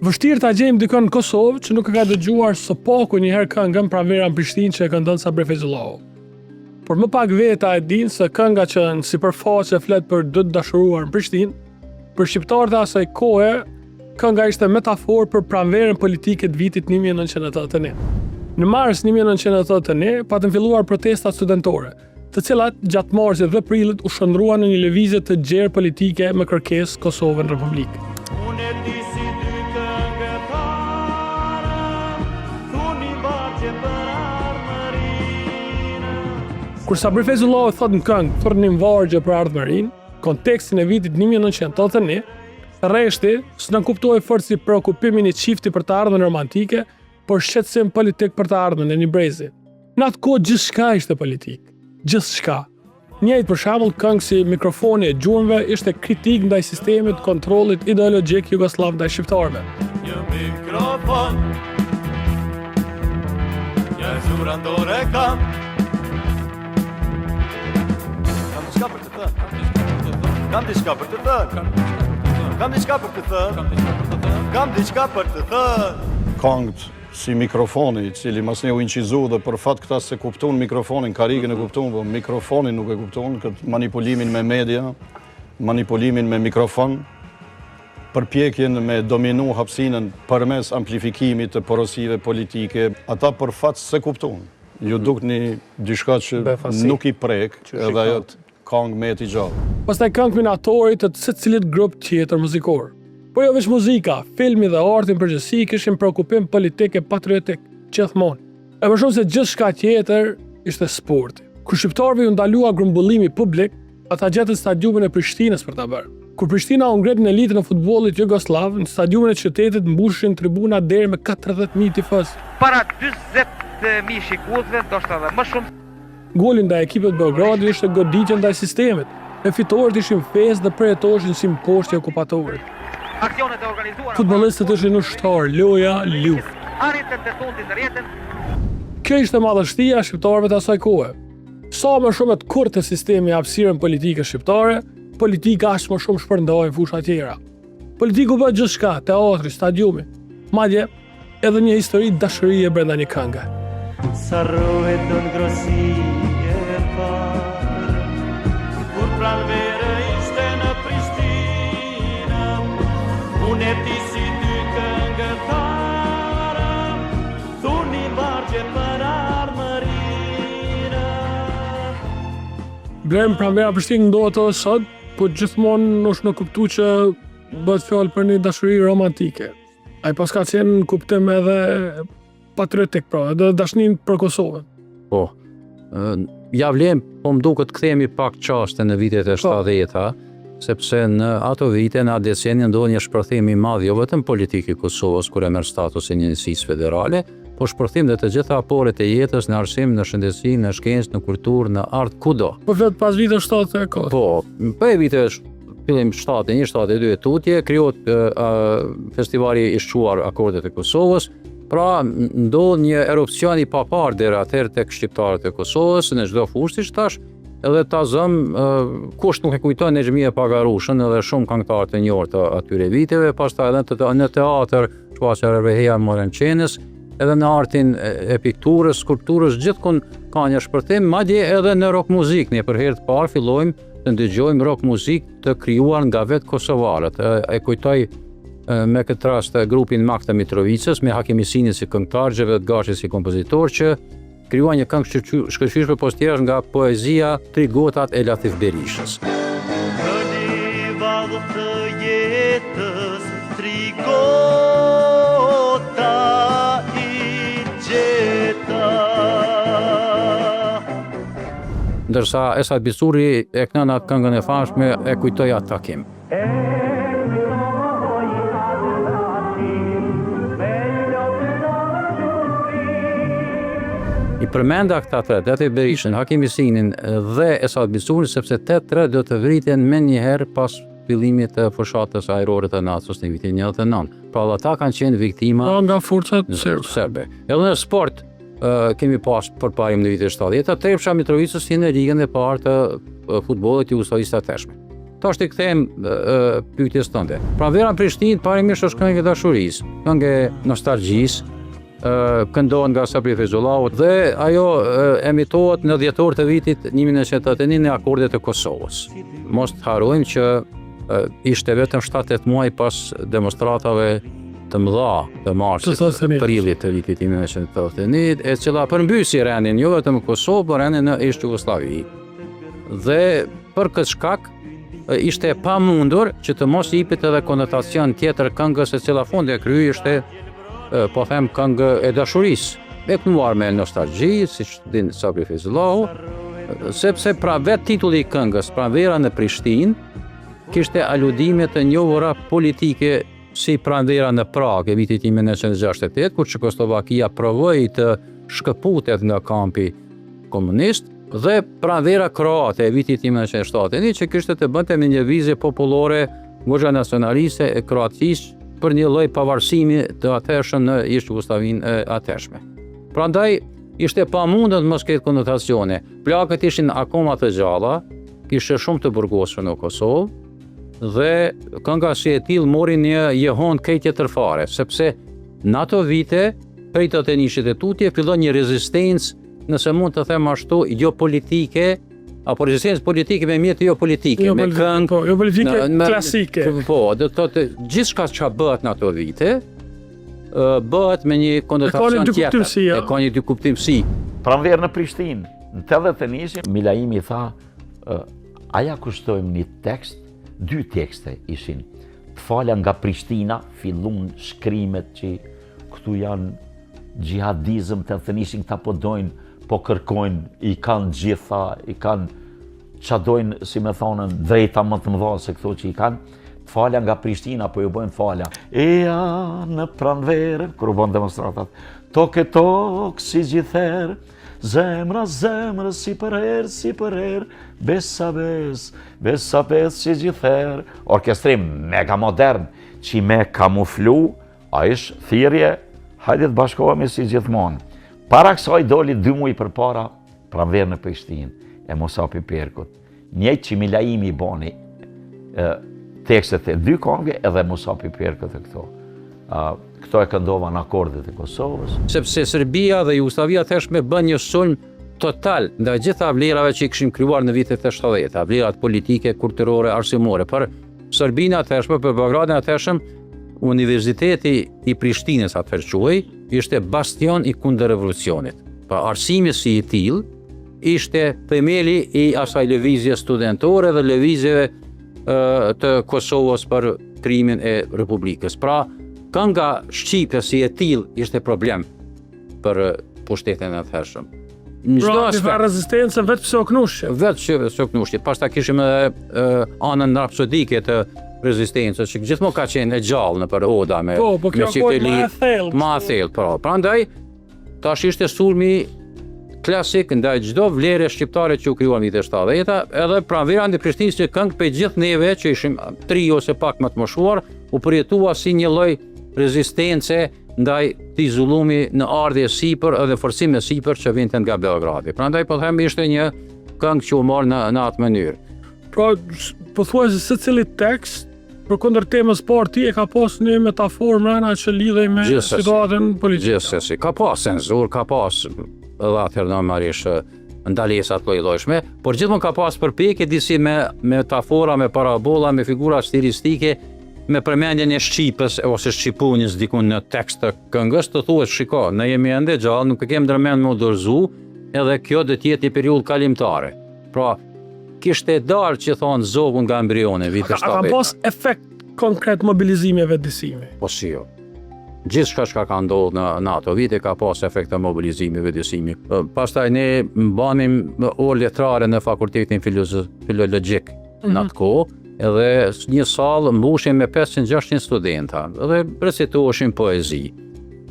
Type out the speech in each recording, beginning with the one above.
Vështirë ta gjejmë dikon në Kosovë që nuk e ka dëgjuar së paku njëherë këngën Pranvera në Prishtinë që e këndon Sabri Feyzullahu. Por më pak veta e dinë se kënga që në sipërfaqe flet për dy të dashuruar në Prishtinë, për shqiptarët e asaj kohe, kënga ishte metaforë për pranverën politike të vitit 1981. Në mars 1981 patën filluar protestat studentore, të cilat gjatë marsit dhe prillit u shndruan në një lëvizje të gjerë politike me kërkesë Kosovën Republikë. Kur Sabri Feyzullahu thot në këngë "Thurnin vargje për ardhmërinë", kontekstin e vitit 1981, rreshti s'na kuptoi fort si preokupimin e çiftit për të ardhmen romantike, por shqetësim politik për të ardhmen e një brezi. Në atë kohë gjithçka ishte politik, gjithçka. Njëjtë për shembull këngë si Mikrofoni e gjurmëve ishte kritik ndaj sistemit të kontrollit ideologjik jugoslav ndaj shqiptarëve. Një mikrofon, një zurandore kam. Kam diçka për të thënë. Këngët si Mikrofoni, i cili mas ne u incizu dhe për fat këta se kupton mikrofonin, karikën e kupton, po mikrofonin nuk e kupton, këtë manipulimin me media, manipulimin me mikrofon, përpjekjen me dominu hapësinën përmes amplifikimit të porosive politike, ata për fat se kupton. Ju dukni diçka që nuk i prek, edhe ajo këngë me t'i gjallë. Pastaj këngë minatorit të secilit grup tjetër muzikor. Po jo veç muzika, filmi dhe arti në përgjithësi kishin preokupim politik e patriotik, gjithmonë. E më shumë se gjithçka tjetër ishte sporti. Kur shqiptarëve u ndalua grumbullimi publik, ata gjetën stadiumin e Prishtinës për ta bërë. Kur Prishtina u ngret në elitën e futbollit jugoslav, në stadiumin e qytetit mbushin tribuna deri me 40.000 tifozë. Para 40.000 shikuesve, ndoshta edhe më shumë. Golin ndaj ekipit Beogradit ishte goditje ndaj sistemit. E fitoret ishin fesë dhe përjetoshin si mposhtje okupatorit. Aksionet e organizuara. Futbollistët ishin ushtar, loja, luftë. Arritën të fundit në rjetën. Kjo ishte madhështia e shqiptarëve të asaj kohe. Sa më shumë të kurtë sistemi hapësirën politike shqiptare, politika aq më shumë shpërndahej në fusha tjera. Politiku bë gjithçka, teatri, stadiumi, madje edhe një histori dashurie brenda një këngë. Sa rohet do ngrosi e parë, kur pranvera ishte në Prishtinë, unë e ti si dy këngëtarë, thuni vargje për ardhmërinë. Blem pranvera Prishtinë ndohet edhe sot, po gjithmonë është në kuptu që bëhet fjalë për një dashuri romantike. Ai paska qenë në kuptim edhe patriotik, pra, edhe dashnin për Kosovën. Po, ja vlem, po më duket kthehemi pak çaste në vitet e 70-ta, sepse në ato vite, në atë decenjë ndodhi një shpërthim i madh jo vetëm politik i Kosovës kur e merr statusin e njësisë federale, po shpërthim dhe të gjitha aporet e jetës në arsim, në shëndetësi, në shkencë, në kulturë, në art, kudo. Po vetë pas viteve 70 e kohë. Po, për viteve fillim 71-72 tutje, krijohet festivali i shquar Akordet e Kosovës. Pra, ndodh një erupcion i papar deri atëherë tek shqiptarët e Kosovës në çdo fushë siç thash, edhe ta zëm kush nuk e kujton Nexhmia Pagarushën edhe shumë këngëtarë të njohur të atyre viteve, pastaj edhe në teatr, Shquaqa Reveja Morençenës, edhe në artin e pikturës, skulpturës, gjithkund ka një shpërthim, madje edhe në rock muzikë. Ne për herë të parë fillojmë të ndëgjojmë rock muzikë të krijuar nga vetë kosovarët. E kujtoj me këtë rast grupin Makta Mitrovicës me Hakim Isini si këngëtar, Xhevet Gashi si kompozitor, që krijua një këngë shkëlqyeshme pas tjerash nga poezia Tri gotat e Latif Berishës. Në një vallë të jetës, tri gota i gjeta. Ndërsa Esat Bisurri e kënon atë këngën e famshme e kujtoi atë takim. I përmenda këta tre, Latif Berishën, Hakim Isinin dhe Esat Bisurrin, sepse të tre do të vriten me njëherë pas fillimit të fushatës ajrore të NATO-s në vitin 1999. Pra ata kanë qenë viktima nga forcat serbe. Edhe në sport kemi pas përparim në vitin 70. Trepsha Mitrovicës si në ligën e parë të futbollit jugosllavisë të tashme. tash të kthejmë pyetjes tënde. Pranvera në Prishtinë parimisht është këngë e dashurisë, këngë e nostalgjisë, këndohet nga Sabri Feyzullahu dhe ajo emitohet në dhjetor të vitit 1981 në akordet e Kosovës. Mos të harrojmë që ishte vetëm 7-8 muaj pas demonstratave të mëdha të marsit prillit të vitit 1981, e cila përmbysi rendin jo vetëm në Kosovë, por rendin në Ish Jugosllavi. Dhe për këtë shkak ishte pamundur që të mos jepet edhe konotacion tjetër këngës e cila fundi e kryi ishte po them këngë e dashurisë, e kënuar me nostalgji, siç din Sabri Feyzullahu, sepse pra vetë titulli i këngës, Pranvera në Prishtinë, kishte aludime të njohura politike si Pranvera në Prag e vitit 1968, kur Çekoslovakia provoi të shkëputet nga kampi komunist, dhe Pranvera kroate e vitit 1971, që kishte të bënte me një vizje popullore goxha nacionaliste e Kroacisë për një lloj pavarësimi të atërshëm në Ish Jugosllavinë e atërshme. Prandaj ishte pamundur të mos ketë konotacione. Plakët ishin akoma të gjalla, kishte shumë të burgosur në Kosovë dhe kënga si e tillë mori një jehon krejt tjetër fare, sepse në ato vite prej të tenishit e tutje fillon një rezistencë, nëse mund të them ashtu, jo politike, apo rezistencë politike me mjetë jo politike, me këngë, jo politike klasike. Po, do të thotë gjithçka që bëhet në ato vite, bëhet me një konotacion tjetër. E ka një dy kuptimsi. Pranverë në Prishtinë, në 81 Milaimi tha, aja kushtojmë një tekst, 2 tekste ishin. Të falja nga Prishtina, fillun shkrimet që këtu janë gjihadizëm, të thënishin këta po dojnë, po kërkojnë, i kanë gjitha, i kanë qa dojnë, si me thonën, drejta më të mëdha se këto që i kanë, të falja nga Prishtina, po ju bojnë falja. Eja në Pranverë, kër u bën demonstratat, tok e tok si gjitherë, zemra, zemra, si për herë, besa bes, besa bes si gjitherë. Orkestrim mega modern, që me kamuflu, a ish thirrje, hajde të bashkohemi si gjithmonë. Para kësaj doli 2 muaj përpara Pranverë në Prishtinë e Musapi Perkut. Njëjtë që Milaimi boni tekstet e 2 këngëve edhe Musapi Perkut e këto. Këto e këndova në akordet e Kosovës. Sepse Serbia dhe Jugoslavia tashmë bën një sulm total ndaj gjitha vlerave që i kishin krijuar në vitet e 70-ta, vlerat politike, kulturore, arsimore. Për Serbinë tashmë, për Beogradin tashmë, Universiteti i Prishtinës atëherë quhej, ishte bastion i kundër revolucionit. Pa arsimi si i tillë ishte themeli i asaj lëvizje studentore dhe lëvizjeve të Kosovës për krimin e Republikës. Pra, kënga shqipe si e tillë ishte problem për pushtetin e atëhershëm. Pra, një rezistencë vetë pse o knushqe. Vetë pse o knushqe. Pastaj kishim edhe anën rapsodike të rezistencës, që gjithmonë ka qenë e gjallë në për oda me po kjo kohë ma e thellë. Po. Prandaj, tash ishte sulmi klasik ndaj çdo vlere shqiptare që u krijuan në vitet 70-ta, edhe Pranvera në Prishtinë që këngë për gjithë neve që ishim 3 ose pak më të moshuar, u përjetua si një lloj rezistence ndaj këtij zullumi në ardhje sipër edhe forcime sipër që vinte nga Beogradi. Prandaj po them ishte një këngë që u mor në atë mënyrë. Pra, po thuaj se secili tekst për kundër temës parë ti e ka pas një metaforë mrena që lidhej me situatën politike. Gjithsesi, ka pas cenzur, ka pas edhe atëherë normalisht ndalesat lloj-llojshme, por gjithmonë ka pas përpjekje disi me metafora, me parabola, me figura stilistike, me përmendjen e shqipës ose shqipunjës dikun në tekst të këngës, të thuhet shiko, ne jemi ende gjallë, nuk e kemi ndërmend me u dorëzu, edhe kjo do të jetë një periudhë kalimtare. Pra, kishte darë që thonë zogun nga embrione, vite 70. Ka pas efekt konkret mobilizimi e vetëdijsimi? Po si jo. Gjithçka që ka ndodhur në ato vite ka pas efekt të mobilizimi e vetëdijsimi. Pastaj ne banim orë letrare në fakultetin filologjik në atë kohë, edhe një sallë mbushim me 500-600 studenta, edhe recitoheshin poezi.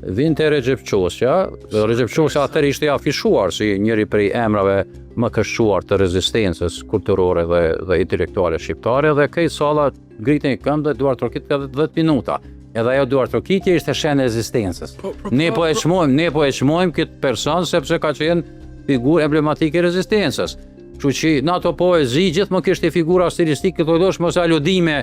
Vinte Recep Qosja atëherë ishte afishuar si njëri prej emrave më këshuar të rezistencës kulturore dhe intelektuale shqiptare, dhe këj sala ngritën këmbë dhe duar trokit edhe 10 minuta. Edhe ajo duar trokitje ishte shenë e rezistencës. Ne po e çmojmë këtë person sepse ka qenë figurë emblematike e rezistencës. Kështu që në ato poezi gjithmonë kishte figura stilistike të llojshme ose aludime,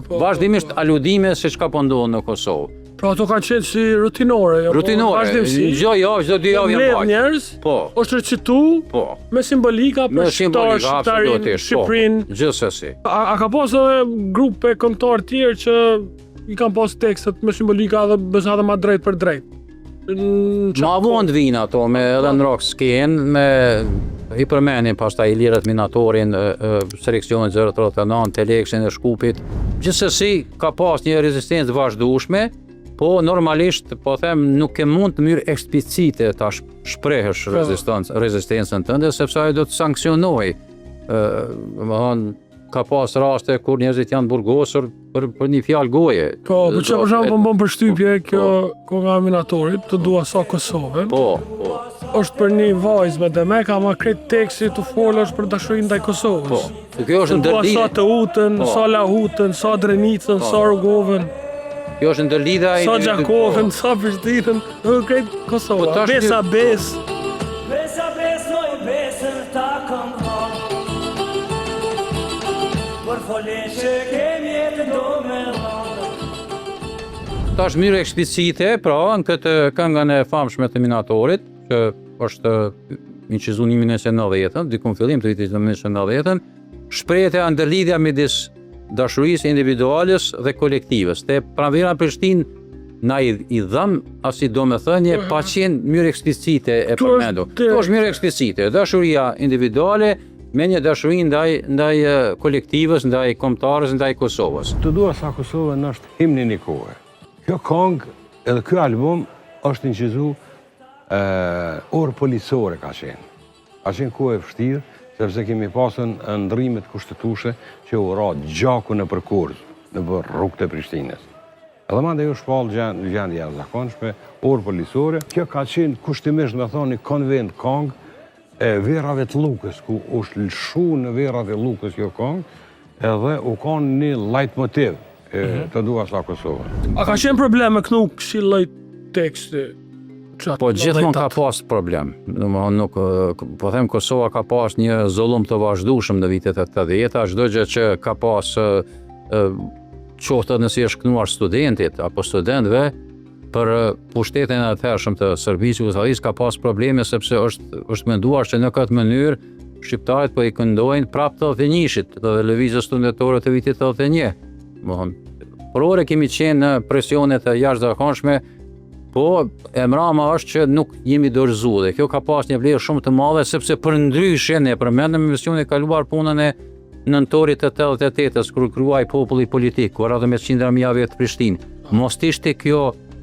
vazhdimisht aludime se çka po ndodh në Kosovë. Pra ato kanë qenë si rutinore. Rutinore, çdo javë, çdo 2 javë janë bërë. Njerëz, Po. është recitu Po. me simbolika për shqiptarin, Shqipërinë. Gjithsesi. A ka pas edhe grupe këngëtar tjerë që i kanë pas tekstet me simbolika dhe bezata ma drejt për drejt? Ma vonë vinë ato me edhe në rock sken, me i përmenin pastaj Ilirët Minatorin, seleksionin 039, Teleksin e Shkupit. Gjithsesi ka pas një rezistencë vazhdueshme, po normalisht po them nuk e mund të mënyrë eksplicite ta shprehësh rezistencën tënde sepse ajo do të sankcionojë. Domethënë ka pas raste kur njerëzit janë burgosur për një fjalë goje. Po, për që për shumë më bën përshtypje kjo konga Minatorit, të dua sa Kosovën. Po. Është për një vajzë me Demeka, ma krejt teksti të folësh për dashurinë ndaj Kosovës. Po. Kjo është Të dua ndërlidhje. sa të utën, sa lahutën, sa drenicën, sa rrugovën, Kjo është ndërlidhja sa Gjakovën, sa Prishtinën, krejt Kosova. Po, tash Besa bes. Besa besoj besën ta këmbon Për folin që kemi jetë do me rondë Tash mënyrë eksplicite, pra në këtë këngën e famshme të Minatorit, që është incizuar në 1990, diku në fillim të vitit 1990, shprehet e ndërlidhja midis dashurisë individuales dhe kolektives. Te pranvera Prishtinë na i dhëm as i domethënie pa qenë mënyrë eksplicite e përmendur. Kjo është mënyrë eksplicite, dashuria individuale me një dashuri ndaj kolektivës, ndaj kombëtarës, ndaj Kosovës. Të dua sa Kosovën është himni një kohë. Kjo këngë edhe ky album është incizuar orë policore ka qenë. Ka qenë kohë e vështirë, sepse kemi pasën ndrimet kushtetuese që u ra gjaku në përkurz, në rrugët e Prishtinës. Edhe mandej u shpall gjendje jashtëzakonshme, orë policore. Kjo ka qenë kushtimisht me thoni konvent këngë e verave të Lukës, ku është lëshu në verat e Lukës kjo këngë, edhe u kanë një leitmotiv të dua sa Kosovën. A ka qenë probleme kënu këshilloj teksti? Po gjithmonë ka pas problem. Domethënë nuk po them Kosova ka pas një zullum të vazhdueshëm në vitet e 80-ta, çdo gjë që ka pas qoftë nëse është kënuar studentit apo studentëve për pushtetin e atëhershëm të Serbisë Jugoslavisë ka pas probleme sepse është menduar se në këtë mënyrë shqiptarët po i këndojnë prapë të 81-shit dhe lëvizjes studencore të vitit 81. Domethënë por ore kemi qenë në presionet e jashtëzakonshme. Po, emrama është që nuk jemi dorëzuar dhe kjo ka pas një vlerë shumë të madhe sepse përndryshe ne përmendëm në emisionin e kaluar punën e nëntorit të 88-s kur kryuaj populli politik, kur radhë me qindra mijë vjet Prishtinë. Mos ishte kjo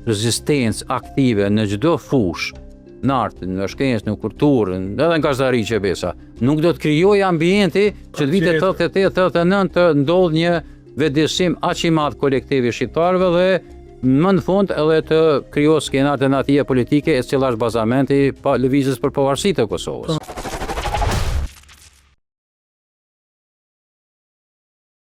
rezistencë aktive në çdo fushë, në art, në shkencë, në kulturë, edhe në gazetari që besa. Nuk do të krijojë ambienti që në vitet 88-89 të ndodh një vetëdijsim aq i madh kolektivi shqiptarëve dhe më në fund edhe të krijojë skena alternative politike e cila është bazamenti pa lëvizjes për pavarësitë të Kosovës.